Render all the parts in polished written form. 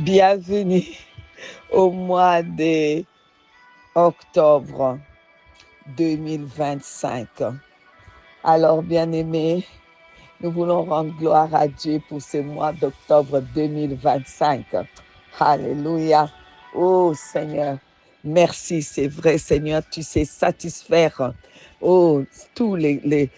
Bienvenue au mois d'octobre 2025. Alors, bien-aimés, nous voulons rendre gloire à Dieu pour ce mois d'octobre 2025. Alléluia. Oh Seigneur, merci, c'est vrai Seigneur, tu sais satisfaire oh, tous les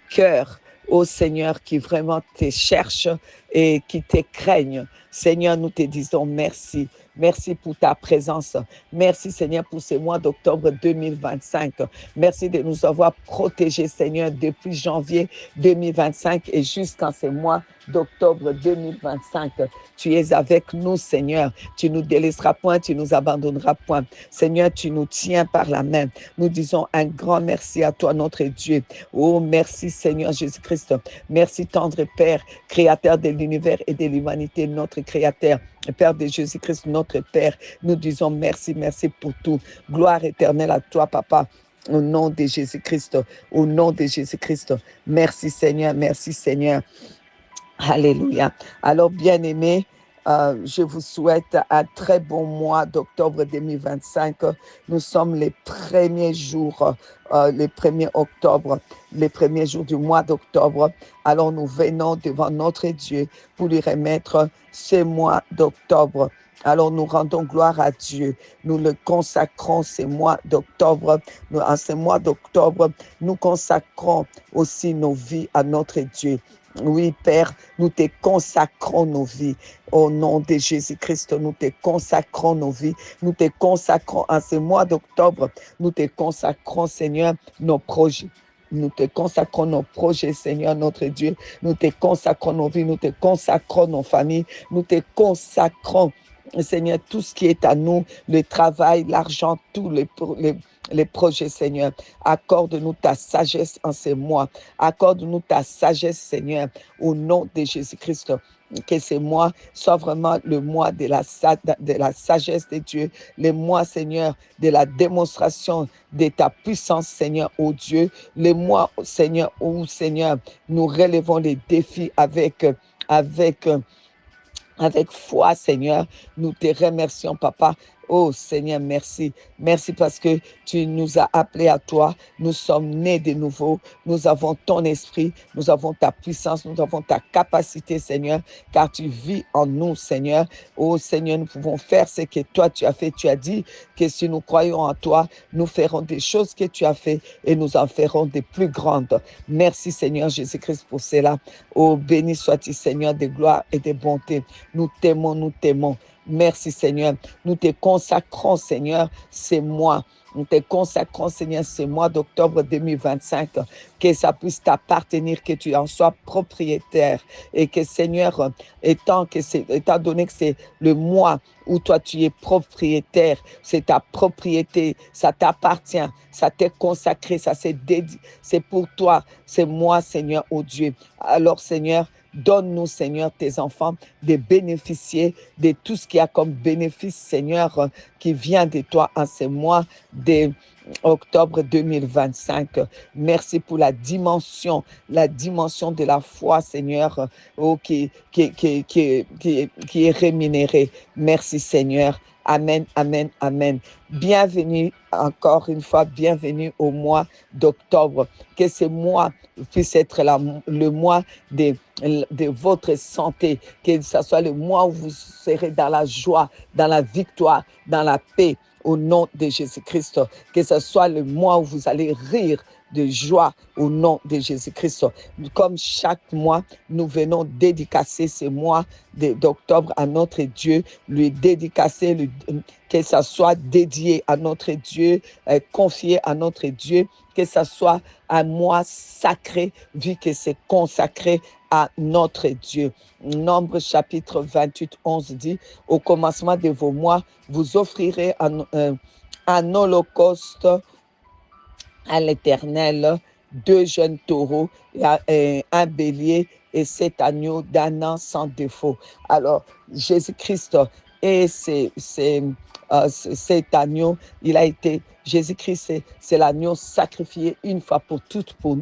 cœurs. Oh Seigneur, qui vraiment te cherchent et qui te craignent. Seigneur, nous te disons merci. Merci pour ta présence. Merci Seigneur pour ce mois d'octobre 2025. Merci de nous avoir protégés Seigneur depuis janvier 2025 et jusqu'en ce mois d'octobre 2025. Tu es avec nous Seigneur. Tu nous délaisseras point, tu nous abandonneras point. Seigneur, tu nous tiens par la main. Nous disons un grand merci à toi notre Dieu. Oh merci Seigneur Jésus-Christ. Merci tendre Père, créateur de l'univers et de l'humanité, notre créateur. Père de Jésus-Christ, notre Père, nous disons merci, merci pour tout. Gloire éternelle à toi, Papa. Au nom de Jésus-Christ, au nom de Jésus-Christ. Merci Seigneur, merci Seigneur. Alléluia. Alors, bien-aimés, je vous souhaite un très bon mois d'octobre 2025. Nous sommes les premiers jours, les 1er octobre, les premiers jours du mois d'octobre. Alors, nous venons devant notre Dieu pour lui remettre ce mois d'octobre. Alors nous rendons gloire à Dieu. Nous le consacrons ce mois d'octobre. En ce mois d'octobre, nous consacrons aussi nos vies à notre Dieu. Oui, Père, nous te consacrons nos vies. Au nom de Jésus-Christ, nous te consacrons nos vies. Nous te consacrons en ce mois d'octobre. Nous te consacrons, Seigneur, nos projets. Nous te consacrons nos projets, Seigneur, notre Dieu. Nous te consacrons nos vies. Nous te consacrons nos familles. Nous te consacrons, Seigneur, tout ce qui est à nous, le travail, l'argent, tous les projets, Seigneur. Accorde-nous ta sagesse en ces mois. Accorde-nous ta sagesse, Seigneur, au nom de Jésus-Christ. Que ces mois soient vraiment le mois de la sagesse de Dieu, le mois, Seigneur, de la démonstration de ta puissance, Seigneur, ô Dieu, le mois, Seigneur, où, Seigneur, nous relevons les défis avec avec foi, Seigneur. Nous te remercions, Papa. Oh Seigneur, merci. Merci parce que tu nous as appelés à toi. Nous sommes nés de nouveau. Nous avons ton esprit. Nous avons ta puissance. Nous avons ta capacité, Seigneur, car tu vis en nous, Seigneur. Oh Seigneur, nous pouvons faire ce que toi tu as fait. Tu as dit que si nous croyons en toi, nous ferons des choses que tu as fait et nous en ferons des plus grandes. Merci, Seigneur Jésus-Christ, pour cela. Oh, béni sois-tu, Seigneur, de gloire et de bonté. Nous t'aimons, nous t'aimons. Merci Seigneur. Nous te consacrons Seigneur ces mois. Nous te consacrons Seigneur ces mois d'octobre 2025. Que ça puisse t'appartenir, que tu en sois propriétaire. Et que Seigneur, étant donné que c'est le mois où toi tu es propriétaire, c'est ta propriété, ça t'appartient, ça t'est consacré, ça c'est dédié, c'est pour toi, c'est moi Seigneur, ô Dieu. Alors Seigneur, donne-nous, Seigneur, tes enfants, de bénéficier de tout ce qu'il y a comme bénéfice, Seigneur, qui vient de toi en ces mois d'octobre 2025. Merci pour la dimension de la foi, Seigneur, qui est rémunérée. Merci, Seigneur. Amen, amen, amen. Bienvenue encore une fois, bienvenue au mois d'octobre. Que ce mois puisse être le mois de votre santé, que ce soit le mois où vous serez dans la joie, dans la victoire, dans la paix, au nom de Jésus-Christ. Que ce soit le mois où vous allez rire de joie au nom de Jésus-Christ. Comme chaque mois, nous venons dédicacer ce mois d'octobre à notre Dieu, lui dédicacer, que ça soit dédié à notre Dieu, confié à notre Dieu, que ça soit un mois sacré, vu que c'est consacré à notre Dieu. Nombre chapitre 28, 11 dit, au commencement de vos mois, vous offrirez un holocauste à l'Éternel, 2 jeunes taureaux, et un bélier et 7 agneaux d'un an sans défaut. Alors, Jésus-Christ et cet agneau, il a été Jésus-Christ, c'est l'agneau sacrifié une fois pour toutes, pour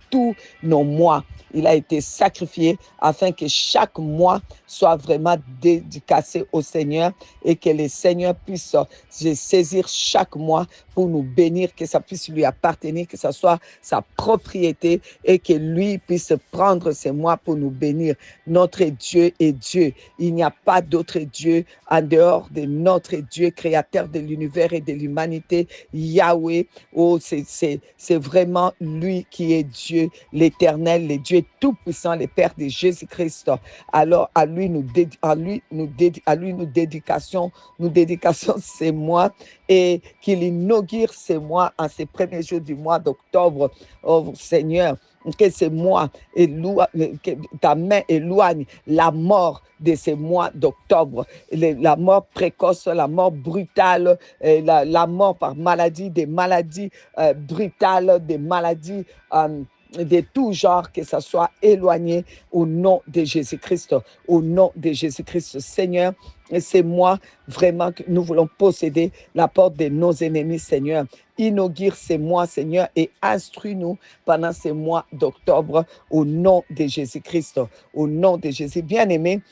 tous nos mois. Il a été sacrifié afin que chaque mois soit vraiment dédicacé au Seigneur et que le Seigneur puisse se saisir chaque mois pour nous bénir, que ça puisse lui appartenir, que ça soit sa propriété et que lui puisse prendre ces mois pour nous bénir. Notre Dieu est Dieu. Il n'y a pas d'autre Dieu en dehors de notre Dieu, créateur de l'univers et de l'humanité, Yahweh. Oh, c'est vraiment lui qui est Dieu, l'éternel, le Dieu tout-puissant, le Père de Jésus-Christ. Alors, à lui nous dédications ces mois et qu'il inaugure ces mois en ces premiers jours du mois d'octobre. Oh Seigneur, que ces mois, que ta main éloigne la mort de ces mois d'octobre, la mort précoce, la mort brutale, la mort par maladie, des maladies brutales, des maladies de tout genre, que ça soit éloigné au nom de Jésus-Christ, au nom de Jésus-Christ. Seigneur, c'est moi vraiment que nous voulons posséder la porte de nos ennemis, Seigneur. Inaugure ces mois, Seigneur, et instruis-nous pendant ces mois d'octobre au nom de Jésus-Christ, au nom de Jésus. Bien-aimé,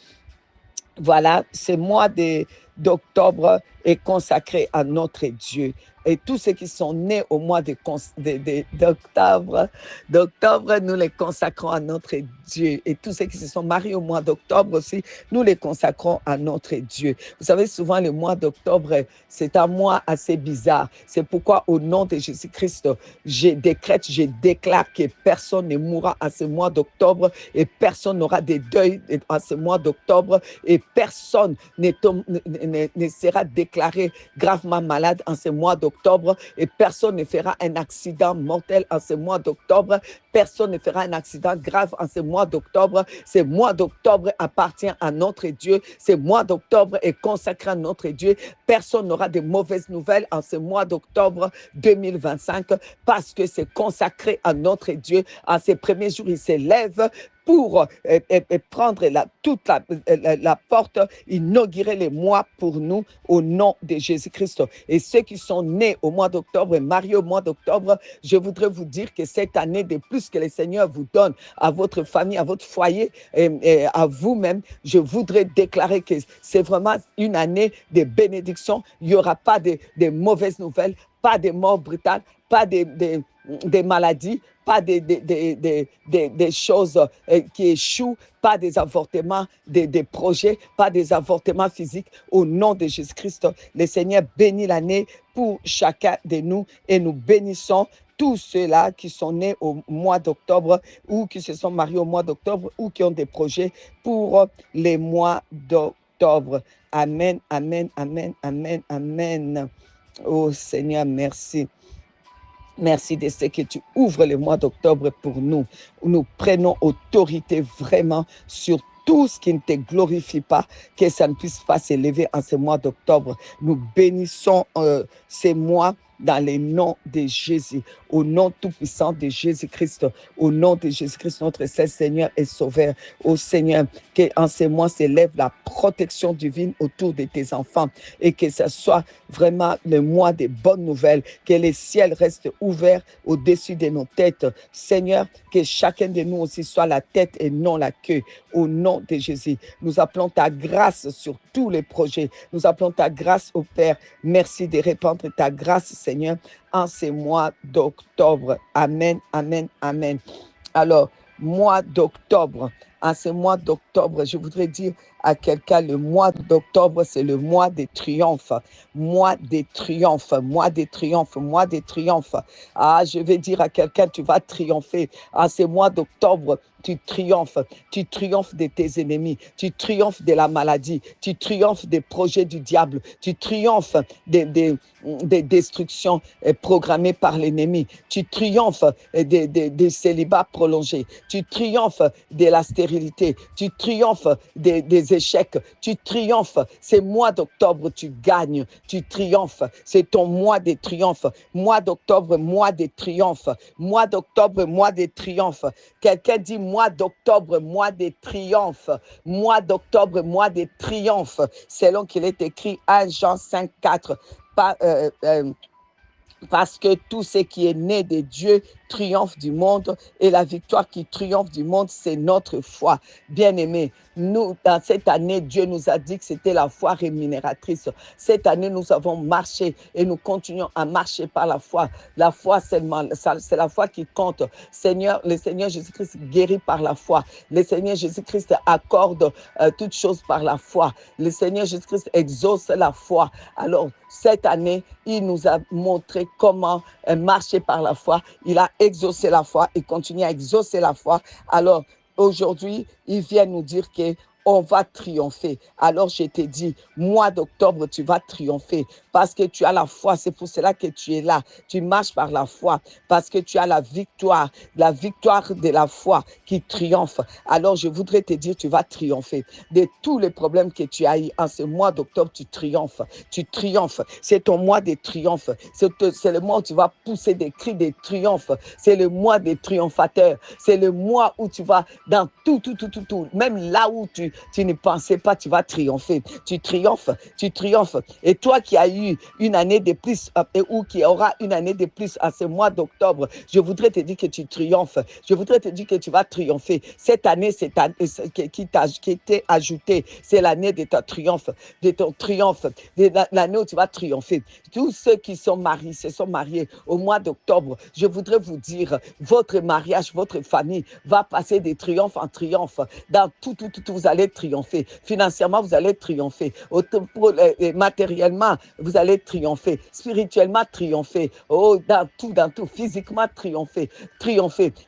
voilà, ce mois d'octobre est consacré à notre Dieu. Et tous ceux qui sont nés au mois d'octobre, nous les consacrons à notre Dieu. Et tous ceux qui se sont mariés au mois d'octobre aussi, nous les consacrons à notre Dieu. Vous savez, souvent le mois d'octobre, c'est un mois assez bizarre. C'est pourquoi au nom de Jésus-Christ, je déclare que personne ne mourra à ce mois d'octobre et personne n'aura de deuil à ce mois d'octobre et personne ne sera déclaré gravement malade en ce mois d'octobre et personne ne fera un accident mortel en ce mois d'octobre. Personne ne fera un accident grave en ce mois d'octobre. Ce mois d'octobre appartient à notre Dieu. Ce mois d'octobre est consacré à notre Dieu. Personne n'aura de mauvaises nouvelles en ce mois d'octobre 2025 parce que c'est consacré à notre Dieu. En ces premiers jours, il s'élève pour prendre toute la porte, inaugurer les mois pour nous au nom de Jésus-Christ. Et ceux qui sont nés au mois d'octobre et mariés au mois d'octobre, je voudrais vous dire que cette année, de plus que le Seigneur vous donne à votre famille, à votre foyer et à vous-même, je voudrais déclarer que c'est vraiment une année de bénédiction. Il n'y aura pas de mauvaises nouvelles, pas de morts brutales, pas des maladies, pas des choses qui échouent, pas des avortements, des projets, pas des avortements physiques. Au nom de Jésus-Christ, le Seigneur bénit l'année pour chacun de nous et nous bénissons tous ceux-là qui sont nés au mois d'octobre ou qui se sont mariés au mois d'octobre ou qui ont des projets pour les mois d'octobre. Amen, amen, amen, amen, amen. Oh Seigneur, merci. Merci de ce que tu ouvres le mois d'octobre pour nous. Nous prenons autorité vraiment sur tout ce qui ne te glorifie pas, que ça ne puisse pas s'élever en ce mois d'octobre. Nous bénissons ces mois dans le nom de Jésus, au nom tout-puissant de Jésus-Christ, au nom de Jésus-Christ, notre Seigneur et Sauveur. Ô Seigneur, qu'en ces mois s'élève la protection divine autour de tes enfants et que ce soit vraiment le mois des bonnes nouvelles, que les ciels restent ouverts au-dessus de nos têtes. Seigneur, que chacun de nous aussi soit la tête et non la queue. Au nom de Jésus, nous appelons ta grâce sur tous les projets. Nous appelons ta grâce au Père. Merci de répandre ta grâce, Seigneur, en ces mois d'octobre. Amen, amen, amen. Alors, mois d'octobre. En ce mois d'octobre, je voudrais dire à quelqu'un, le mois d'octobre, c'est le mois des triomphes. Mois des triomphes, mois des triomphes, mois des triomphes. Ah, je vais dire à quelqu'un, tu vas triompher. En ce mois d'octobre, tu triomphes de tes ennemis, tu triomphes de la maladie, tu triomphes des projets du diable, tu triomphes des destructions programmées par l'ennemi, tu triomphes des célibats prolongés, tu triomphes de la stérilité, tu triomphes des échecs, tu triomphes. Ces mois d'octobre, tu gagnes, tu triomphes. C'est ton mois des triomphes. Mois d'octobre, mois des triomphes. Mois d'octobre, mois des triomphes. Quelqu'un dit mois d'octobre, mois des triomphes. Mois d'octobre, mois des triomphes. Selon qu'il est écrit 1 Jean 5, 4. parce que tout ce qui est né de Dieu triomphe du monde et la victoire qui triomphe du monde, c'est notre foi. Bien-aimés, nous, dans cette année, Dieu nous a dit que c'était la foi rémunératrice. Cette année, nous avons marché et nous continuons à marcher par la foi. La foi seulement, c'est la foi qui compte. Seigneur, le Seigneur Jésus-Christ guérit par la foi. Le Seigneur Jésus-Christ accorde toutes choses par la foi. Le Seigneur Jésus-Christ exauce la foi. Alors, cette année, il nous a montré comment marcher par la foi. Il a exaucé la foi et continue à exaucer la foi. Alors, aujourd'hui, il vient nous dire que on va triompher. Alors je te dis, mois d'octobre, tu vas triompher parce que tu as la foi. C'est pour cela que tu es là. Tu marches par la foi parce que tu as la victoire de la foi qui triomphe. Alors je voudrais te dire, tu vas triompher. De tous les problèmes que tu as eu en ce mois d'octobre, tu triomphes. Tu triomphes. C'est ton mois de triomphe. C'est le mois où tu vas pousser des cris de triomphe. C'est le mois des triomphateurs. C'est le mois où tu vas dans tout. Même là où tu ne pensais pas, tu vas triompher. Tu triomphes. Et toi qui as eu une année de plus ou qui aura une année de plus à ce mois d'octobre, je voudrais te dire que tu triomphes. Je voudrais te dire que tu vas triompher. Cette année, qui t'est ajoutée, c'est l'année de ton triomphe, l'année où tu vas triompher. Tous ceux qui sont mariés, se sont mariés au mois d'octobre, je voudrais vous dire, votre mariage, votre famille va passer de triomphe en triomphe. Dans tout, vous allez triompher. Financièrement, vous allez triompher. Matériellement, vous allez triompher. Spirituellement, triompher. Oh, dans tout. Physiquement, triompher.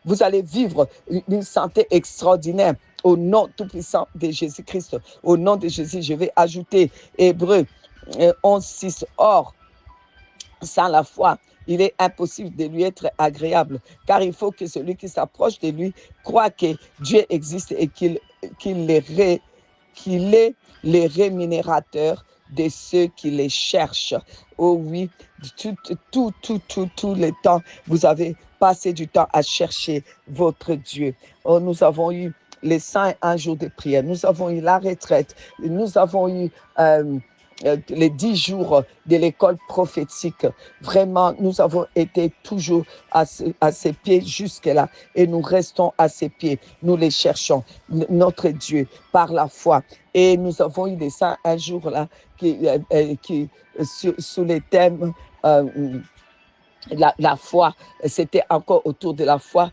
Vous allez vivre une santé extraordinaire. Au nom tout-puissant de Jésus-Christ. Au nom de Jésus, je vais ajouter Hébreux 11:6. Or, sans la foi, il est impossible de lui être agréable, car il faut que celui qui s'approche de lui croit que Dieu existe et qu'il est le rémunérateur de ceux qui les cherchent. Oh oui, tout le temps, vous avez passé du temps à chercher votre Dieu. Oh, nous avons eu les 101 jours de prière, nous avons eu la retraite, nous avons eu les 10 jours de l'école prophétique. Vraiment, nous avons été toujours à ses pieds jusque-là et nous restons à ses pieds. Nous les cherchons, notre Dieu, par la foi. Et nous avons eu des 101 jours là qui sous les thèmes la foi, c'était encore autour de la foi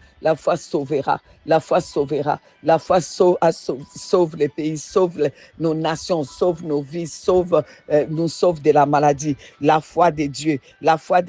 sauvera, la foi sauvera, la foi sauve les pays, sauve nos nations, sauve nos vies, nous sauve de la maladie, la foi de Dieu, la foi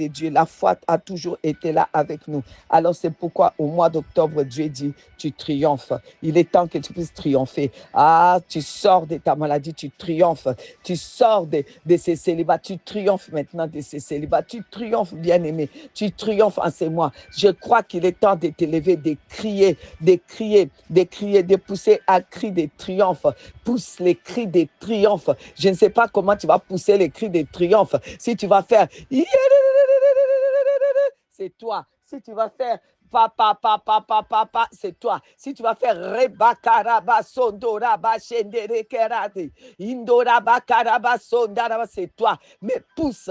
a toujours été là avec nous. Alors c'est pourquoi au mois d'octobre, Dieu dit, tu triomphes, il est temps que tu puisses triompher. Ah, tu sors de ta maladie, tu triomphes, tu sors de ces célibats, tu triomphes maintenant de ces célibats, tu triomphes, bien-aimé. Tu triomphes en ces mois. Je crois qu'il est temps de t'élever, de crier, de pousser un cri de triomphe. Pousse les cris de triomphe. Je ne sais pas comment tu vas pousser les cris de triomphe. Si tu vas faire... C'est toi. Si tu vas faire... c'est toi. Si tu vas faire rebakaraba sondoraba shendere kerate, indoraba karaba sondaraba, c'est toi. Mais pousse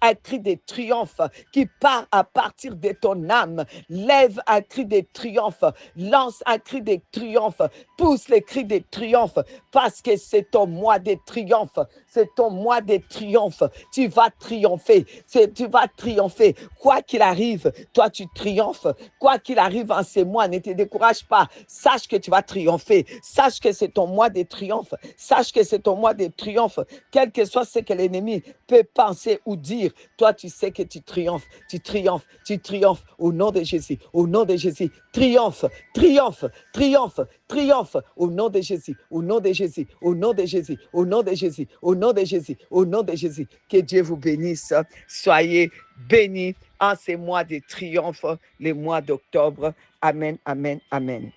un cri de triomphe qui part à partir de ton âme. Lève un cri de triomphe, lance un cri de triomphe, pousse les cris de triomphe parce que c'est ton mois de triomphe. C'est ton mois de triomphe. Tu vas triompher. Tu vas triompher. Quoi qu'il arrive, toi tu triomphes. Quoi qu'il arrive en ces mois, ne te décourage pas. Sache que tu vas triompher. Sache que c'est ton mois de triomphe. Sache que c'est ton mois de triomphe. Quel que soit ce que l'ennemi peut penser ou dire, toi tu sais que tu triomphes. Tu triomphes. Tu triomphes au nom de Jésus. Au nom de Jésus. Triomphe. Triomphe. Triomphe. Triomphe. Au nom de Jésus. Au nom de Jésus. Au nom de Jésus. Au nom de Jésus. Au nom de Jésus. Au nom de Jésus. Que Dieu vous bénisse. Soyez bénis en ces mois de triomphe, les mois d'octobre. Amen, amen, amen.